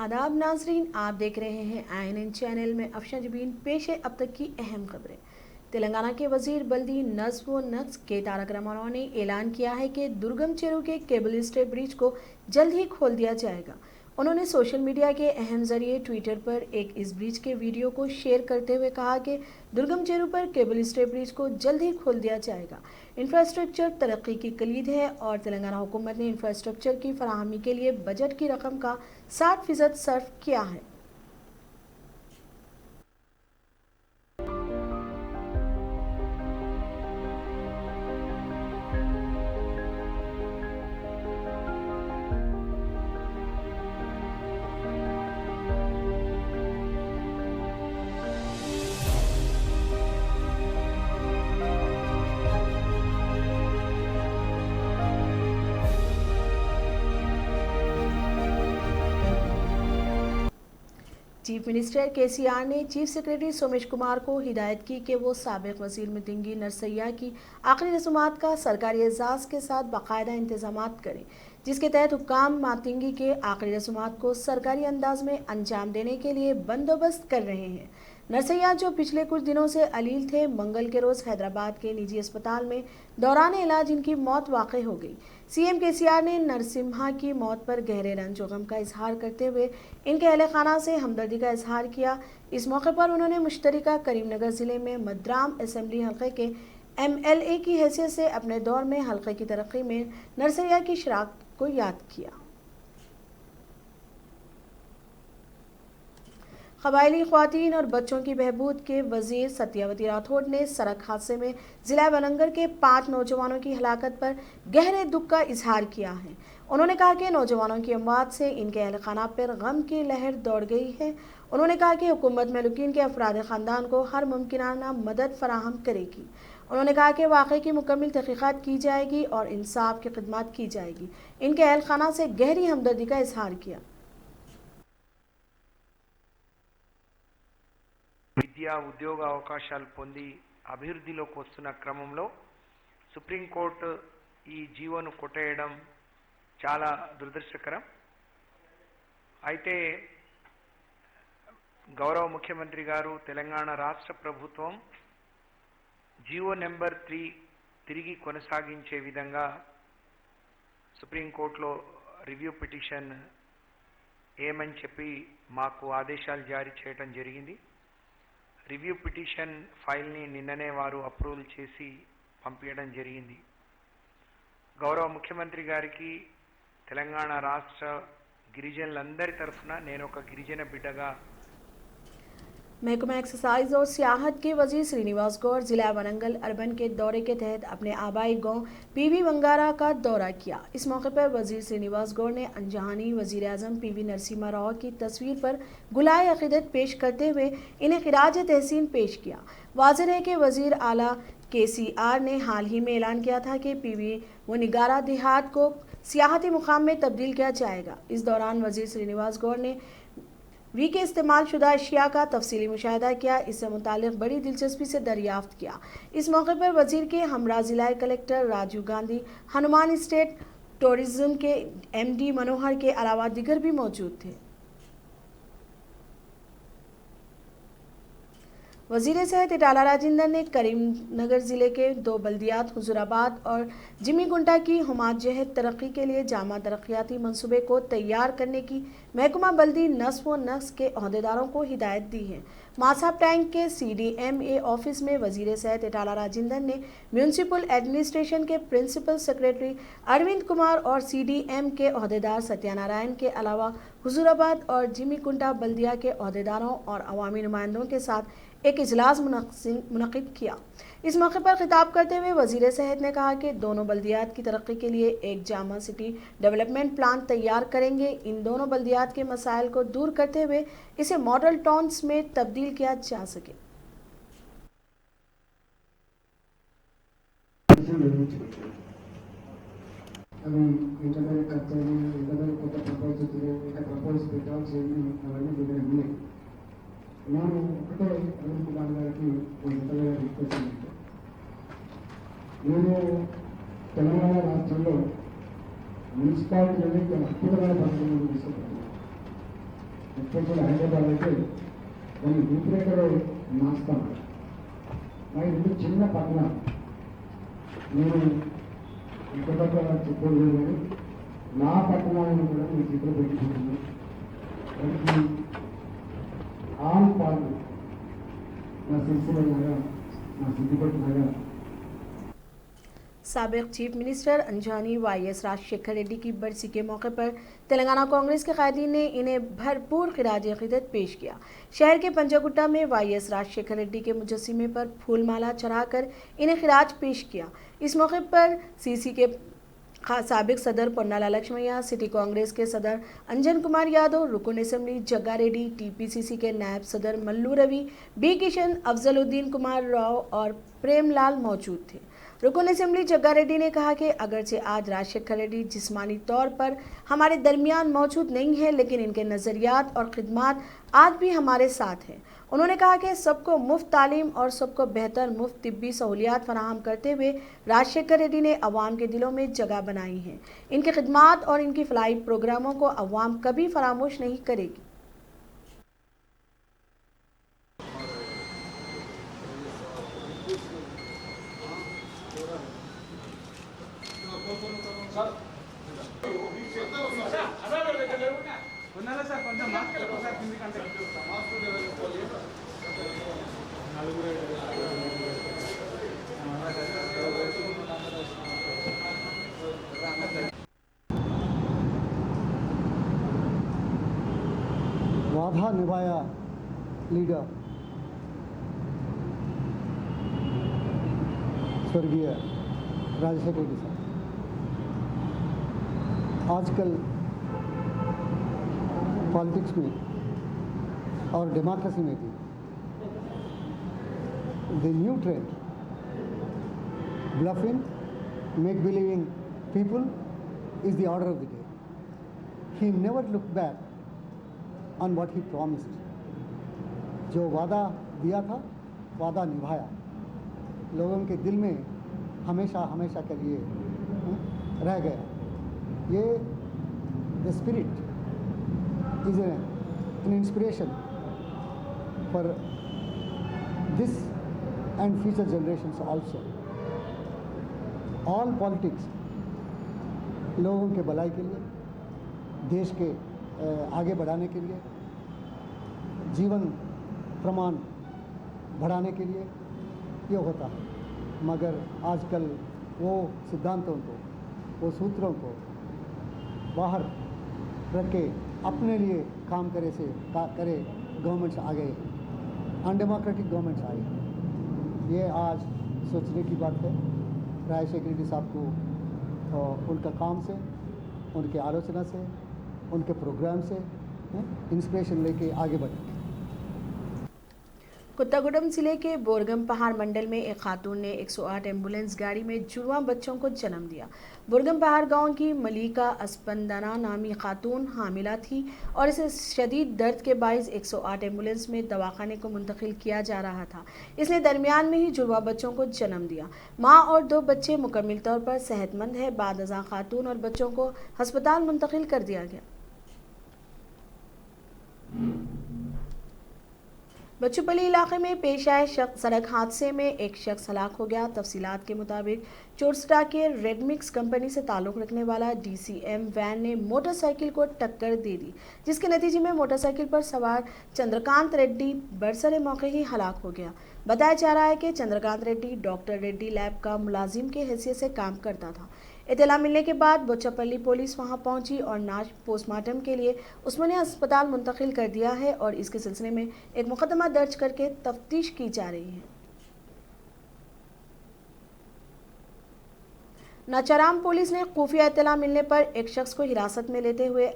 आदाब नाजरीन, आप देख रहे हैं INN चैनल में अफशा जबीन। पेश है अब तक की अहम खबरें। तेलंगाना के वजीर बल्दी नज्म व नक्श के तारक रामाराव ने ऐलान किया है कि दुर्गम चेरू के केबल स्टे ब्रिज को जल्द ही खोल दिया जाएगा। उन्होंने सोशल मीडिया के अहम जरिए ट्विटर पर एक इस ब्रिज के वीडियो को शेयर करते हुए कहा कि दुर्गम चेरू पर केबल स्टे ब्रिज को जल्द ही खोल दिया जाएगा। इंफ्रास्ट्रक्चर तरक्की की कलीद है और तेलंगाना हुकूमत ने इंफ्रास्ट्रक्चर की फराहमी के लिए बजट की रकम का 60% सर्व किया है। चीफ मिनिस्टर KCR ने चीफ सेक्रेटरी सोमेश कुमार को हिदायत की कि वो साबिक वजीर मितिंगी नरसैया की आखिरी रसूमात का सरकारी एजाज़ के साथ बाकायदा इंतजामात करें, जिसके तहत हुक्काम मातिंगी के आखिरी रसूमात को सरकारी अंदाज में अंजाम देने के लिए बंदोबस्त कर रहे हैं। नरसैया, जो पिछले कुछ दिनों से अलील थे, मंगल के रोज़ हैदराबाद के निजी अस्पताल में दौरान इलाज इनकी मौत वाक़ई हो गई। CM KCR ने नरसिम्हा की मौत पर गहरे रंज व गम का इजहार करते हुए इनके अहले खाना से हमदर्दी का इजहार किया। इस मौके पर उन्होंने मुश्तरका करीमनगर ज़िले में मद्राम असम्बली हल्के के MLA की हैसियत से अपने दौर में हल्के की तरक्की में नरसैया की शराकत को याद किया। क़बायली ख़वातीन और बच्चों की बहबूद के वज़ीर सत्यावती राठौड़ ने सड़क हादसे में ज़िला वनंगर के 5 नौजवानों की हलाकत पर गहरे दुख का इजहार किया है। उन्होंने कहा कि नौजवानों की अमवात से इनके अहल खाना पर गम की लहर दौड़ गई है। उन्होंने कहा कि हुकूमत महलूकीन के अफराद ख़ानदान को हर मुमकिनाना मदद फराहम करेगी। उन्होंने कहा कि वाक़े की मुकम्मल तहक़ीक़ात की जाएगी और इंसाफ की खिदमत की जाएगी। इनके अहल खाना से गहरी हमदर्दी का इजहार किया। విద్యా ఉద్యోగ అవకాశాలు పొంది అభివృద్ధిలోకి వస్తున్న క్రమంలో సుప్రీంకోర్టు ఈ జీవోను కొట్టేయడం చాలా దురదృష్టకరం. అయితే గౌరవ ముఖ్యమంత్రి గారు, తెలంగాణ రాష్ట్ర ప్రభుత్వం జీవో నెంబర్ 3 తిరిగి కొనసాగించే విధంగా సుప్రీంకోర్టులో రివ్యూ పిటిషన్ ఏమని చెప్పి మాకు ఆదేశాలు జారీ చేయడం జరిగింది. రివ్యూ పిటిషన్ ఫైల్ని నిన్ననే వారు అప్రూవల్ చేసి పంపించడం జరిగింది. గౌరవ ముఖ్యమంత్రి గారికి తెలంగాణ రాష్ట్ర గిరిజనులందరి తరఫున నేను ఒక గిరిజన బిడ్డగా महकमा एक्सरसाइज और सियाहत के वजीर श्रीनिवास गौड़ जिला वनंगल अर्बन के दौरे के तहत अपने आबाई गांव PV वंगारा का दौरा किया। इस मौके पर वजीर श्रीनिवास गौड़ ने अनजहानी वजीर आजम PV नरसिम्हा राव की तस्वीर पर गुलाए अकीदत पेश करते हुए इन्हें खिराज तहसीन पेश किया। वाज़ेह है कि वजीर आला KCR ने हाल ही में ऐलान किया था कि PV व निगारा देहात को सियाहती मुकाम में तब्दील किया जाएगा। इस दौरान वजीर श्रीनिवास गौड़ ने वी के इस्तेमाल शुदा अशिया का तफसीली मुशाहिदा किया, इससे मुतालिक बड़ी दिलचस्पी से दरियाफ्त किया। इस मौके पर वजीर के हमरा जिला collector Rajiv Gandhi, Hanuman state tourism के MD मनोहर के अलावा दिगर भी मौजूद थे। वजीर सेहत इटाला राजेंद्र ने करीमनगर ज़िले के 2 बल्दियात हुजूराबाद और जिमीगुंटा की हुमात-जहत तरक्की के लिए जामा तरक्याती मंसूबे को तैयार करने की महकमा बल्दी नस्म व नक्श के अहदेदारों को हिदायत दी है। मासाब टैंक के CDMA ऑफिस में वजीर सेहत इटाला राजेंद्र ने म्यूनसिपल एडमिनिस्ट्रेशन के प्रिंसिपल सेक्रेटरी अरविंद कुमार और CDM के अहदेदार सत्यानारायण के अलावा हुजूराबाद और जिमीगुंटा बल्दिया के अहदेदारों और अवामी नुमाइंदों के साथ एक इजलास मुनक़िद किया। इस मौके पर खिताब करते हुए वजीर सेहत ने कहा कि दोनों बल्दियात की तरक्की के लिए एक जामा सिटी डेवलपमेंट प्लान तैयार करेंगे। इन दोनों बल्दियात के मसाइल को दूर करते हुए इसे मॉडल टाउन्स में तब्दील किया जा सके। నేను ఒకటే అరవింద్ కుమార్ గారికి ఇంతగా రిక్వెస్ట్ చేయండి. నేను తెలంగాణ రాష్ట్రంలో మున్సిపాలిటీలని చాలా అద్భుతమైన పద్ధతులను తీసుకుంటున్నాను. ఎస్పెషల్ హైదరాబాద్ అయితే దాని రూపురేఖలు నాస్తాం. మరి ఇది చిన్న పట్టణం, నేను ఇంకొక చెప్పలేదు కానీ నా పట్టణాలను కూడా మీ చేతిలో పెట్టుకుంటున్నాను. దానికి ఆల్ పాలు నా సిరిసిల్ల నగర్, నా సిద్దిపేట నగర్. साबिक चीफ मिनिस्टर अंजानी वाईएस राजशेखर रेड्डी की बरसी के मौके पर तेलंगाना कांग्रेस के कायदीन ने इन्हें भरपूर खिराज अकीदत पेश किया। शहर के पंजागुट्टा में वाईएस राजशेखर रेड्डी के मुजस्सिमे पर फूलमाला चढ़ाकर इन्हें खिराज पेश किया। इस मौके पर सीसी के साबिक सदर पोन्नाला लक्ष्मैया, सिटी कांग्रेस के सदर अंजन कुमार यादव, रुकन असेंबली जग्गा रेड्डी, टीपीसीसी के नायब सदर मल्लू रवि, बी किशन, अफजलुद्दीन कुमार राव और प्रेमलाल मौजूद थे। रुकन असेंबली जग्गा रेड्डी ने कहा कि अगरचे आज राजशेखर रेड्डी जिस्मानी तौर पर हमारे दरमियान मौजूद नहीं है, लेकिन इनके नज़रियात और खिदमात आज भी हमारे साथ हैं। उन्होंने कहा कि सबको मुफ्त तालीम और सबको बेहतर मुफ्त तिब्बी सहूलियात फराहम करते हुए राजशेखर रेड्डी ने अवाम के दिलों में जगह बनाई है। इनकी खिदमात और इनकी फलाई प्रोग्रामों को अवाम कभी फरामोश नहीं करेगी। वादा निभाया लीडर स्वर्गीय राजशेखर रेड्डी साहब। आजकल पॉलिटिक्स में और डेमोक्रेसी में भी the new trend bluffing, make believing people is the order of the day. He never look back on what he promised. जो वादा दिया था, वादा निभाया, लोगों के दिल में हमेशा हमेशा के लिए रह गया। ये the spirit is an inspiration for this and future generations also. All politics लोगों के भलाई के लिए, देश के आगे बढ़ाने के लिए, जीवन प्रमाण बढ़ाने के लिए ये होता है। मगर आजकल वो सिद्धांतों को, वो सूत्रों को बाहर रख के अपने लिए काम करे गवर्नमेंट्स आ गए, अनडेमोक्रेटिक गवर्नमेंट्स आए। ये आज सोचने की बात है। राजशेखर रेड्डी साहब को उनका काम से, उनके आलोचना से, उनके प्रोग्राम से इंस्पिरेशन लेके आगे बढ़े। कुत्तागुडम जिले के बोरगम पहाड़ मंडल में एक खातून ने 108 एम्बुलेंस गाड़ी में जुड़वा बच्चों को जन्म दिया। बोरगम पहाड़ गांव की मलिका अस्पंदना नामी खातून हामिला थी और इसे शदीद दर्द के बाइस 108 एम्बुलेंस में दवाखाने को मुंतकिल किया जा रहा था। इसने दरमियान में ही जुड़वा बच्चों को जन्म दिया। माँ और 2 बच्चे मुकम्मल तौर पर सेहतमंद है। बाद अज़ा खातून और बच्चों को अस्पताल मुंतकिल कर दिया गया। बच्चूपली इलाके में पेश आए सड़क हादसे में एक शख्स हलाक हो गया। तफसीलात के मुताबिक चोरसटा के रेडमिक्स कंपनी से ताल्लुक़ रखने वाला DCM वैन ने मोटरसाइकिल को टक्कर दे दी, जिसके नतीजे में मोटरसाइकिल पर सवार चंद्रकांत रेड्डी बरसरे मौके ही हलाक हो गया। बताया जा रहा है कि चंद्रकांत रेड्डी डॉक्टर रेड्डी लैब का मुलाजिम के हैसियत से काम करता था। इत्तला मिलने के बाद बोचापल्ली पुलिस वहां पहुंची और नाश पोस्टमार्टम के लिए उस्मानिया अस्पताल मुंतकिल कर दिया है और इसके सिलसिले में एक मुकदमा दर्ज करके तफ्तीश की जा रही है। नाचाराम पुलिस ने खुफिया इत्तला मिलने पर एक शख्स को हिरासत में लेते हुए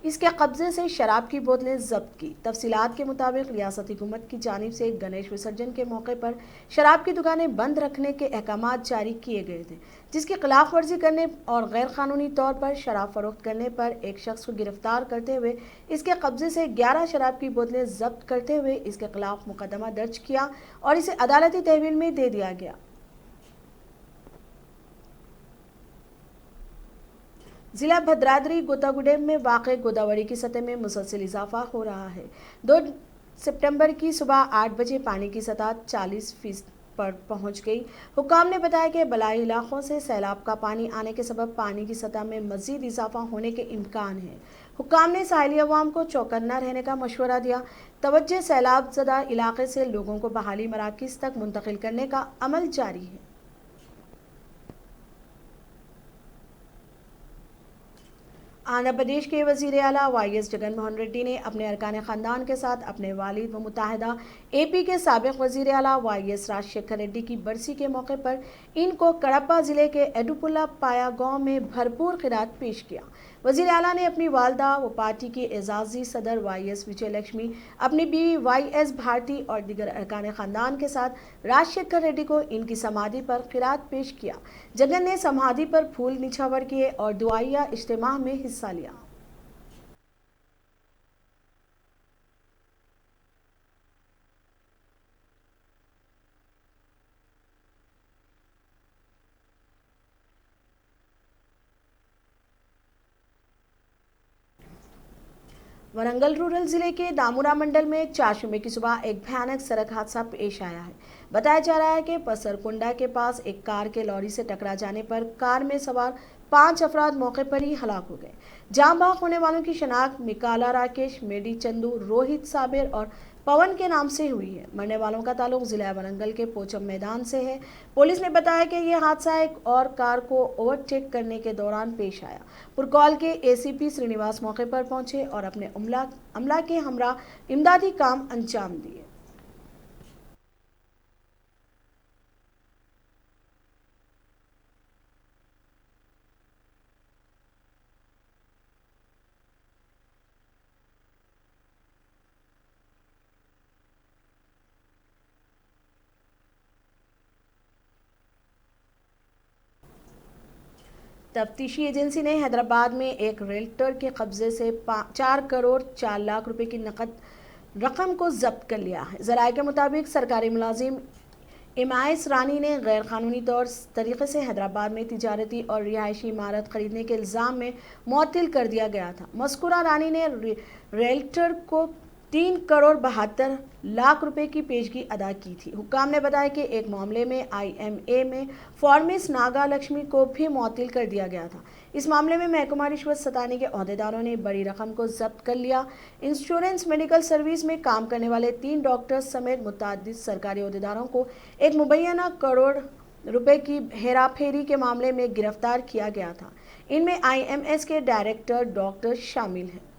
इसके कब्जे से शराब की बोतलें जब्त की। तफसीलात के मुताबिक रियासती हुकूमत की जानिब से गणेश विसर्जन के मौके पर शराब की दुकानें बंद रखने के अहकामात जारी किए गए थे, जिसकी खिलाफ वर्जी करने और गैर कानूनी तौर पर शराब फरोख्त करने पर एक शख्स को गिरफ्तार करते हुए इसके कब्जे से 11 शराब की बोतलें जब्त करते हुए इसके खिलाफ मुकदमा दर्ज किया और इसे अदालती तहवील में दे दिया गया। जिला भद्राद्री गोतागुडेम में वाक़ गोदावरी की सतह में मुसलसल इजाफा हो रहा है। 2 सितंबर की सुबह 8 बजे पानी की सतह 40% पर पहुंच गई। हुक्काम ने बताया कि बलाई इलाकों से सैलाब का पानी आने के सबब पानी की सतह में मजीद इजाफा होने के इम्कान है। हुक्काम ने साहिली अवाम को चौकन्ना रहने का मशवरा दिया। तवज्जो सैलाब ज़दा इलाके से लोगों को बहाली मराकिज़ तक मुंतकिल करने का अमल जारी है। आंध्र प्रदेश के वज़ीर आला वाईएस जगन मोहन रेड्डी ने अपने अरकान ख़ानदान के साथ अपने वालिद व मुत्तहदा एपी के साबिक़ वज़ीर आला वाईएस राजशेखर रेड्डी की बरसी के मौके पर इनको कड़प्पा ज़िले के एडुपुला पाया गाँव में भरपूर खिरात पेश किया। वज़ीर आला ने अपनी वालदा व पार्टी के एजाज़ी सदर वाईएस विजय लक्ष्मी, अपनी बीवी वाईएस भारती और दीगर अरकान ख़ानदान के साथ राजशेखर रेड्डी को इनकी समाधि पर खिरात पेश किया। जगन ने समाधि पर फूल निछावर किए और दुआइया इज्तिमा में हिस्सा लिया। वरंगल रूरल जिले के दामुरा मंडल में 4 मई की सुबह एक भयानक सड़क हादसा पेश आया है। बताया जा रहा है कि पसरकुंडा के पास एक कार के लॉरी से टकरा जाने पर कार में सवार 5 अफराद मौके पर ही हलाक हो गए। जान बाहक होने वालों की शनाख्त मिकाला राकेश, मेडी चंदू, रोहित साबिर और पवन के नाम से हुई है। मरने वालों का ताल्लुक जिला वरंगल के पोचम मैदान से है। पुलिस ने बताया कि यह हादसा एक और कार को ओवरटेक करने के दौरान पेश आया। पुरकौल के एसीपी श्रीनिवास मौके पर पहुंचे और अपने अमला के हमरा इमदादी काम अंजाम दिए। तफ्तीशी एजेंसी ने हैदराबाद में एक रियल्टर के कब्जे से 4 करोड़ 4 लाख रुपए की नकद रकम को जब्त कर लिया है। ज़राए के मुताबिक सरकारी मुलाजिम इमाइस रानी ने गैर कानूनी तौर तरीके से हैदराबाद में तिजारती और रिहायशी इमारत खरीदने के इल्ज़ाम में मुअत्तल कर दिया गया था। मज़कूरा रानी ने रियल्टर को 3 करोड़ 72 लाख रुपए की पेशगी अदा की थी। हुक्काम ने बताया कि एक मामले में IMA में फॉर्मिस नागा लक्ष्मी को भी मुअत्तल कर दिया गया था। इस मामले में महकमा रिश्वत सताने के अहदेदारों ने बड़ी रकम को जब्त कर लिया। इंश्योरेंस मेडिकल सर्विस में काम करने वाले 3 डॉक्टर्स समेत मुतअद्दिद सरकारी अहदेदारों को एक मुबैना करोड़ रुपए की हेराफेरी के मामले में गिरफ्तार किया गया था। इनमें IMS के डायरेक्टर डॉक्टर शामिल हैं।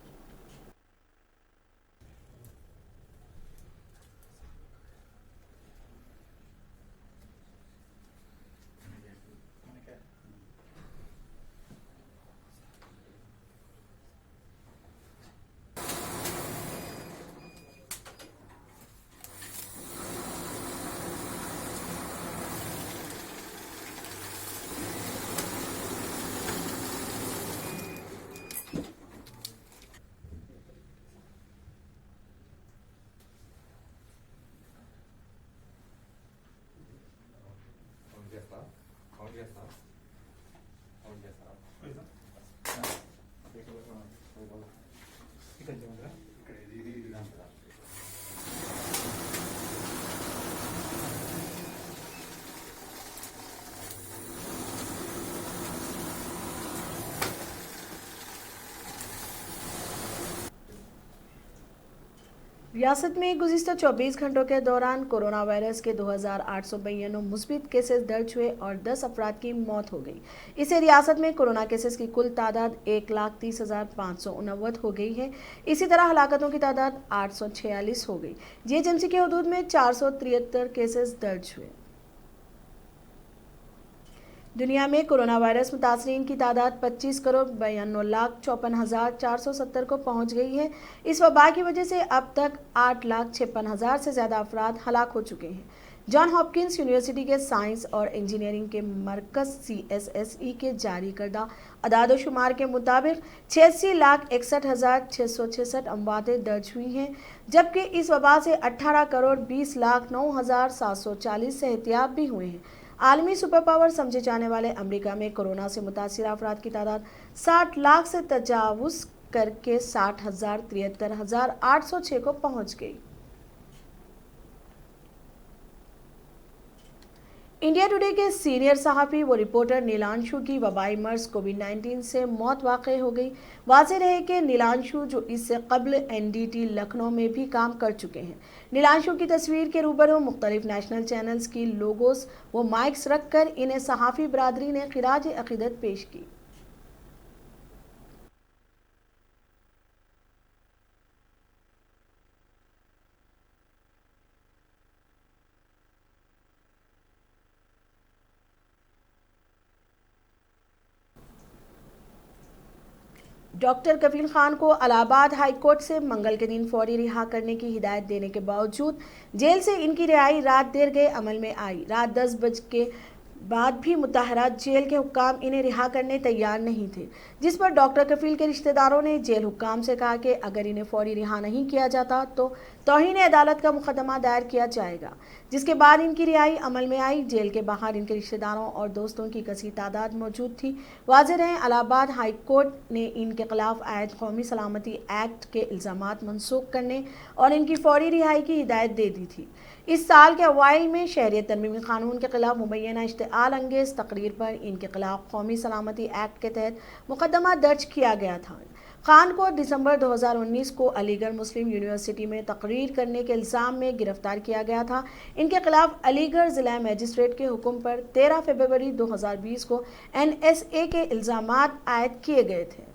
रियासत में गुज़िश्ता 24 घंटों के दौरान कोरोना वायरस के 2892 मुस्बित केसेस दर्ज हुए और 10 अफराद की मौत हो गई। इससे रियासत में कोरोना केसेस की कुल तादाद 1,30,589 हो गई है। इसी तरह हलाकतों की तादाद 846 हो गई। जीएचएमसी के हदूद में 473 केसेस दर्ज हुए। दुनिया में कोरोना वायरस मुतासरीन की तादाद 25 करोड़ 92,54,470 को पहुंच गई है। इस वबा की वजह से अब तक 8,56,000 से ज़्यादा अफराद हलाक हो चुके हैं। जॉन हॉपकिंस यूनिवर्सिटी के साइंस और इंजीनियरिंग के मरकज़ CSSE के जारी करदा अदाद-ओ-शुमार के मुताबिक 86,61,666 अमवातें दर्ज हुई हैं, जबकि इस वबा से 18 करोड़ 20,09,740 से एहतियात भी हुए हैं। आलमी सुपर पावर समझे जाने वाले अमेरिका में कोरोना से मुतासिर अफराद की तादाद 60 लाख से तजावुज करके 60,73,806 को पहुंच गई। इंडिया टुडे के सीनियर सहाफ़ी व रिपोर्टर नीलांशु की वबाई मर्ज कोविड-19 से मौत वाक़ई हो गई। वाज़ेह रहे कि नीलांशु जो इससे कबल एनडीटी लखनऊ में भी काम कर चुके हैं। नीलांशु की तस्वीर के रूबरू मुख्तलिफ नेशनल चैनल्स की लोगोस व माइक्स रखकर इन्हें सहाफ़ी बरादरी ने खिराज अक़ीदत पेश की। डॉक्टर कफील खान को इलाहाबाद हाई कोर्ट से मंगल के दिन फौरी रिहा करने की हिदायत देने के बावजूद जेल से इनकी रिहाई रात देर गए अमल में आई। रात 10 बजे के बाद भी मुताहरा जेल के हुक्काम इन्हें रिहा करने तैयार नहीं थे, जिस पर डॉक्टर कफील के रिश्तेदारों ने जेल हुक्काम से कहा कि अगर इन्हें फौरी रिहा नहीं किया जाता तो तौहीन अदालत का मुकदमा दायर किया जाएगा, जिसके बाद इनकी रिहाई अमल में आई। जेल के बाहर इनके रिश्तेदारों और दोस्तों की कसीर तादाद मौजूद थी। वाज़ेह रहे इलाहाबाद हाई कोर्ट ने इनके खिलाफ आयद कौमी सलामती एक्ट के इल्ज़ामात मनसूख करने और इनकी फौरी रिहाई की हिदायत दे दी थी। इस साल के अवाइल में शहरियत तरमीमी कानून के खिलाफ मुबैना इश्तिआल अंगेज़ तकरीर पर इनके खिलाफ कौमी सलामती एक्ट के तहत मुकदमा दर्ज किया गया था। खान को दिसंबर 2019 को अलीगढ़ मुस्लिम यूनिवर्सिटी में तकरीर करने के इल्ज़ाम में गिरफ्तार किया गया था। इनके खिलाफ अलीगढ़ ज़िला मजिस्ट्रेट के हुक्म पर 13 फरवरी 2020 को NSA के इल्ज़ामात आयद किए गए थे।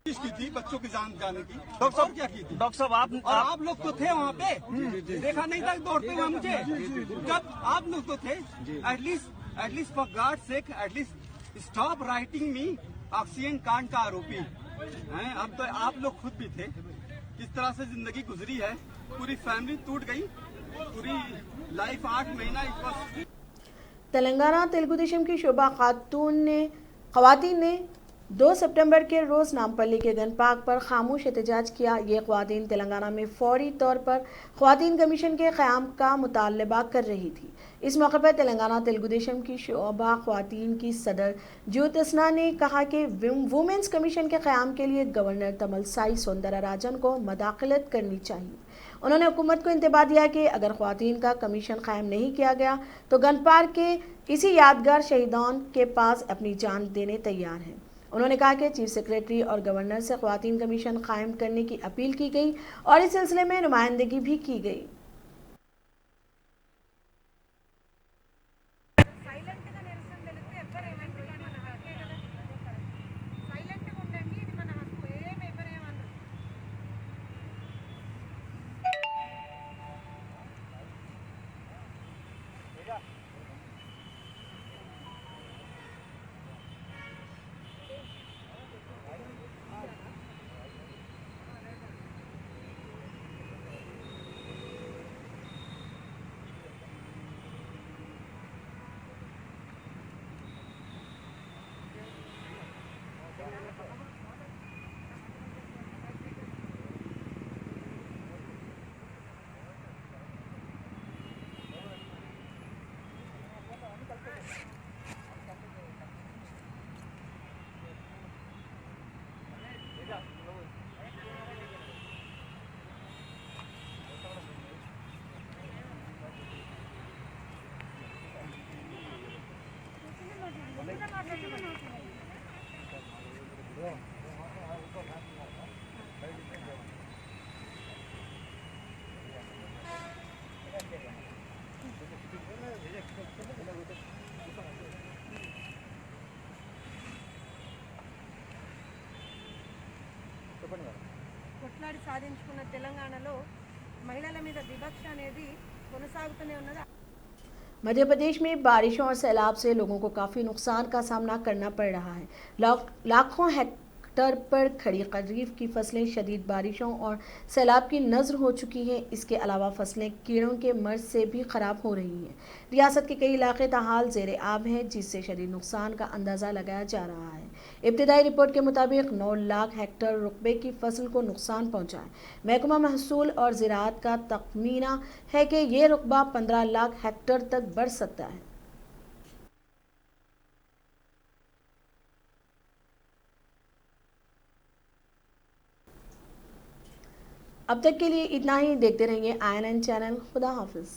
की थी बच्चों की जान जाने की। डॉक्टर साहब क्या की थी? डॉक्टर साहब आप लोग तो थे वहाँ पे, देखा नहीं था दौड़ते हुए मुझे? जब आप लोग तो थे, at least for God sake at least stop writing me oxygen कांड का आरोपी हैं। अब तो आप लोग खुद भी थे। किस तरह से जिंदगी गुजरी है, पूरी फैमिली टूट गई, पूरी लाइफ 8 महीना। तेलंगाना तेलुगु देशम की शोभा खवातीन ने 2 सितंबर के रोज़ नामपल्ली के गन पार्क पर खामोश एहतजाज किया। ये ख्वातीन तेलंगाना में फौरी तौर पर ख्वातीन कमीशन के क़याम का मुतालबा कर रही थी। इस मौके पर तेलंगाना तेलुगु देशम की शोभा ख्वातीन की सदर ज्योतिस्ना ने कहा कि वुमेंस कमीशन के क़याम के लिए गवर्नर तमिलसाई सौंदरराजन को मदाखलत करनी चाहिए। उन्होंने हुकूमत को इंतबाह दिया कि अगर ख्वातीन का कमीशन कायम नहीं किया गया तो गन पार्क के इसी यादगार शहीदान के पास अपनी जान देने तैयार हैं। उन्होंने कहा कि चीफ सेक्रेटरी और गवर्नर से ख्वातीन कमीशन कायम करने की अपील की गई और इस सिलसिले में नुमाइंदगी भी की गई। కొట్లాడి సాధించుకున్న తెలంగాణలో మహిళల మీద వివక్ష అనేది కొనసాగుతూనే ఉన్నది। मध्य प्रदेश में बारिशों और सैलाब से लोगों को काफ़ी नुकसान का सामना करना पड़ रहा है। लाखों हेक्टर पर खड़ी खरीफ की फसलें शदीद बारिशों और सैलाब की नज़र हो चुकी हैं। इसके अलावा फसलें कीड़ों के मर्ज से भी ख़राब हो रही हैं। रियासत के कई इलाके ताहाल ज़ेर आब हैं, जिससे शदीद नुकसान का अंदाज़ा लगाया जा रहा है। इब्तिदाई रिपोर्ट के मुताबिक 9 लाख हेक्टेयर रकबे की फसल को नुकसान पहुंचा है। महकमा महसूल और ज़राअत का तखमीना है कि ये रकबा 15 लाख हेक्टेयर तक बढ़ सकता है। अब तक के लिए इतना ही। देखते रहिए INN चैनल। खुदा हाफिज।